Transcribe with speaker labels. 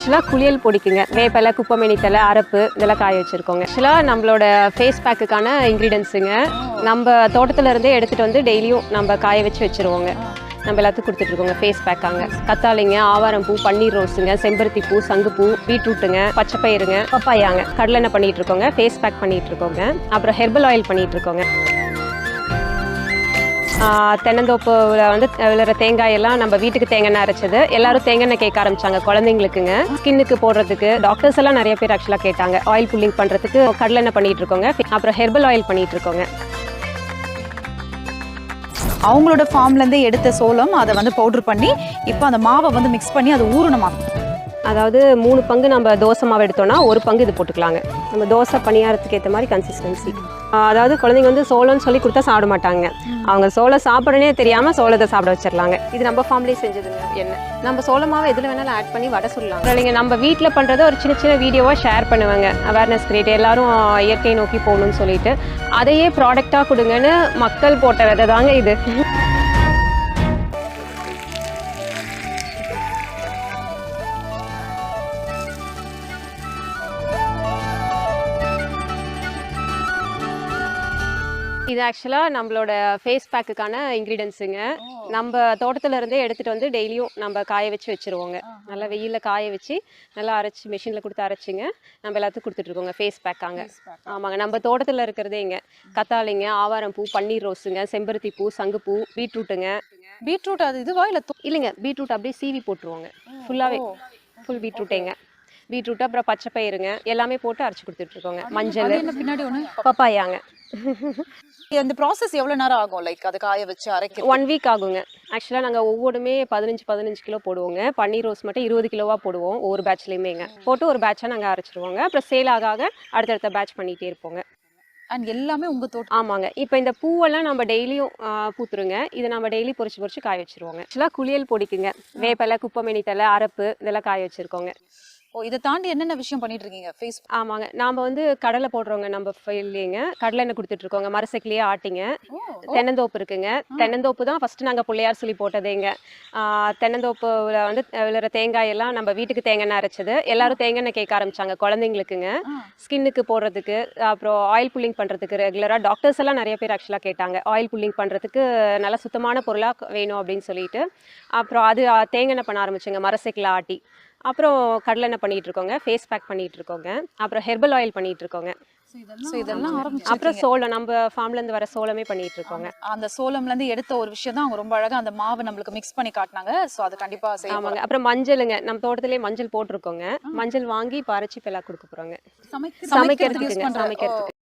Speaker 1: ஆக்சுவலாக குளியல் பொடிக்குங்க வேப்பலை குப்பைமேனி தலை அரப்பு இதெல்லாம் காய வச்சுருக்கோங்க. ஆக்சுவலாக நம்மளோட ஃபேஸ் பேக்குக்கான இன்க்ரீடியன்ஸுங்க நம்ம தோட்டத்தில் இருந்தே எடுத்துகிட்டு வந்து டெய்லியும் நம்ம காய வச்சு வச்சுருவோங்க. நம்ம எல்லாத்துக்கும் கொடுத்துட்ருக்கோங்க. ஃபேஸ் பேக்காங்க கத்தாழைங்க, ஆவாரம் பூ, பன்னீர் ரோஸுங்க, செம்பருத்தி பூ, சங்குப்பூ, பீட்ரூட்டுங்க, பச்சைப்பயிறுங்க, பப்பாயாங்க, கடலெண்ணெய் பண்ணிகிட்டு இருக்கோங்க, ஃபேஸ் பேக் பண்ணிகிட்டு இருக்கோங்க. அப்புறம் ஹெர்பல் ஆயில் பண்ணிகிட்டு இருக்கோங்க. தென்னந்தோப்புல வந்து விழுற தேங்காயெல்லாம் நம்ம வீட்டுக்கு தேங்காய் அரைச்சது. எல்லாரும் தேங்காய் கேட்க ஆரம்பிச்சாங்க குழந்தைங்களுக்குங்க. ஸ்கின்னுக்கு போடுறதுக்கு டாக்டர்ஸ் எல்லாம் நிறைய பேர் ஆக்சுவலாக கேட்டாங்க. ஆயில் புல்லிங் பண்ணுறதுக்கு கடலெண்ணெய் பண்ணிட்டு இருக்கோங்க. அப்புறம் ஹெர்பல் ஆயில் பண்ணிட்டு இருக்கோங்க.
Speaker 2: அவங்களோட ஃபார்ம்லேருந்தே எடுத்த சோளம் அதை வந்து பவுட்ரு பண்ணி இப்போ அந்த மாவை வந்து மிக்ஸ் பண்ணி அது ஊறணுமாக்கும்.
Speaker 1: அதாவது 3 பங்கு நம்ம தோசை மாவு எடுத்தோம்னா 1 பங்கு இது போட்டுக்கலாங்க. நம்ம தோசை பணியாரத்துக்கு ஏற்ற மாதிரி கன்சிஸ்டன்சி. அதாவது குழந்தைங்க வந்து சோளம்னு சொல்லி கொடுத்தா சாப்பிட மாட்டாங்க. அவங்க சோளம் சாப்பிடனே தெரியாமல் சோளத்தை சாப்பிட வச்சிடலாங்க. இது நம்ம ஃபார்ம்லேயே செஞ்சதுங்க. என்ன நம்ம சோளமாவை எதில் வேணாலும் ஆட் பண்ணி வடை சொல்லலாம். இல்லைங்க, நம்ம வீட்டில் பண்ணுறத ஒரு சின்ன சின்ன வீடியோவாக ஷேர் பண்ணுவாங்க. அவேர்னஸ் கிரியேட், எல்லாரும் இயற்கை நோக்கி போகணும்னு சொல்லிட்டு அதையே ப்ராடக்டாக கொடுங்கன்னு மக்கள் போட்ட விதை தாங்க இது. இது ஆக்சுவலாக நம்மளோட ஃபேஸ் பேக்குக்கான இன்க்ரீடியன்ஸுங்க நம்ம தோட்டத்தில் இருந்தே எடுத்துகிட்டு வந்து டெய்லியும் நம்ம காய வச்சு வச்சுருவோங்க. நல்லா வெயிலில் காய வச்சு நல்லா அரைச்சி மிஷினில் கொடுத்து அரைச்சிங்க நம்ம எல்லாத்துக்கும் கொடுத்துட்ருக்கோங்க. ஃபேஸ் பேக்காங்க. ஆமாங்க, நம்ம தோட்டத்தில் இருக்கிறதேங்க கத்தாழைங்க, ஆவாரம் பூ, பன்னீர் ரோஸுங்க, செம்பருத்தி பூ, சங்குப்பூ, பீட்ரூட்டுங்க.
Speaker 2: பீட்ரூட் அது இதுவா இல்லை?
Speaker 1: இல்லைங்க, பீட்ரூட் அப்படியே சீவி போட்டுருவோங்க. ஃபுல்லாகவே ஃபுல் பீட்ரூட்டேங்க. பீட்ரூட் அப்புறம் பச்சைப்பயிறுங்க எல்லாமே போட்டு அரைச்சி கொடுத்துட்ருக்கோங்க. மஞ்சள்,
Speaker 2: பின்னாடி ஒன்று
Speaker 1: பப்பாயாங்க.
Speaker 2: அந்த ப்ராசஸ் எவ்வளோ நேரம் ஆகும்? லைக் அதை காய வச்சு அரைக்க
Speaker 1: 1 வீக் ஆகுங்க. ஆக்சுவலாக நாங்கள் ஒவ்வொருமே 15 கிலோ போடுவோங்க. பன்னீர் ரோஸ் மட்டும் 20 கிலோவாக போடுவோம் ஒவ்வொரு பேட்ச்லேயுமேங்க. போட்டு ஒரு பேட்சாக நாங்கள் அரைச்சிடுவோங்க. அப்புறம் சேல் ஆக அடுத்தடுத்த பேட்ச் பண்ணிகிட்டே இருப்போங்க.
Speaker 2: அண்ட் எல்லாமே உங்கள் தோட்டம்?
Speaker 1: ஆமாங்க. இப்போ இந்த பூவெல்லாம் நம்ம டெய்லியும் பூத்துருங்க. இதை நம்ம டெய்லி பொறிச்சு காய வச்சுருவோங்க. ஆக்சுவலாக குளியல் பொடிக்குங்க வேப்பலை குப்பைமேனி தலை அரப்பு இதெல்லாம் காய வச்சுருக்கோங்க.
Speaker 2: ஓ, இதை தாண்டி என்னென்ன விஷயம் பண்ணிட்டு இருக்கீங்க ஃபேஸ்?
Speaker 1: ஆமாங்க, நாம் வந்து கடலை போடுறோங்க. நம்ம ஃபைல்லேங்க கடலெண்ணெய் கொடுத்துட்ருக்கோங்க. மரசக்கிலேயே ஆட்டிங்க. தென்னந்தோப்பு இருக்குங்க. தென்னந்தோப்பு தான் ஃபஸ்ட்டு நாங்கள் பிள்ளையார் சொல்லி போட்டதேங்க. தென்னந்தோப்புல வந்து விழுற தேங்காயெல்லாம் நம்ம வீட்டுக்கு தேங்காய் அரைச்சது. எல்லாரும் தேங்காய் கேட்க ஆரம்பிச்சாங்க குழந்தைங்களுக்குங்க. ஸ்கின்னுக்கு போடுறதுக்கு அப்புறம் ஆயில் புல்லிங் பண்ணுறதுக்கு ரெகுலராக டாக்டர்ஸ் எல்லாம் நிறைய பேர் ஆக்சுவலாக கேட்டாங்க. ஆயில் புல்லிங் பண்ணுறதுக்கு நல்லா சுத்தமான பொருளாக வேணும் அப்படின்னு சொல்லிட்டு அப்புறம் அது தேங்காய் பண்ண ஆரம்பிச்சுங்க மரசக்கில் ஆட்டி. அப்புறம் கடலெண்ணெய் பண்ணிகிட்டு இருக்கோங்க. ஃபேஸ் பேக் பண்ணிகிட்டு இருக்கோங்க. அப்புறம் ஹெர்பல் ஆயில் பண்ணிகிட்டு இருக்கோங்க.
Speaker 2: இதெல்லாம்
Speaker 1: அப்புறம் சோளம் நம்ம ஃபார்ம்லேருந்து வர சோளமே பண்ணிட்டு இருக்கோங்க.
Speaker 2: அந்த சோளம்லேருந்து எடுத்த ஒரு விஷயம் தான் அவங்க ரொம்ப அழகாக அந்த மாவை நம்மளுக்கு மிக்ஸ் பண்ணி காட்டினாங்க. ஸோ அது கண்டிப்பாக செய்வாங்க.
Speaker 1: ஆமாங்க. அப்புறம் மஞ்சளுங்க, நம்ம தோட்டத்திலே மஞ்சள் போட்டிருக்கோங்க. மஞ்சள் வாங்கி பறிச்சு இப்போ எல்லாம் கொடுக்க போகிறோங்க. சமைக்கிறதுக்கு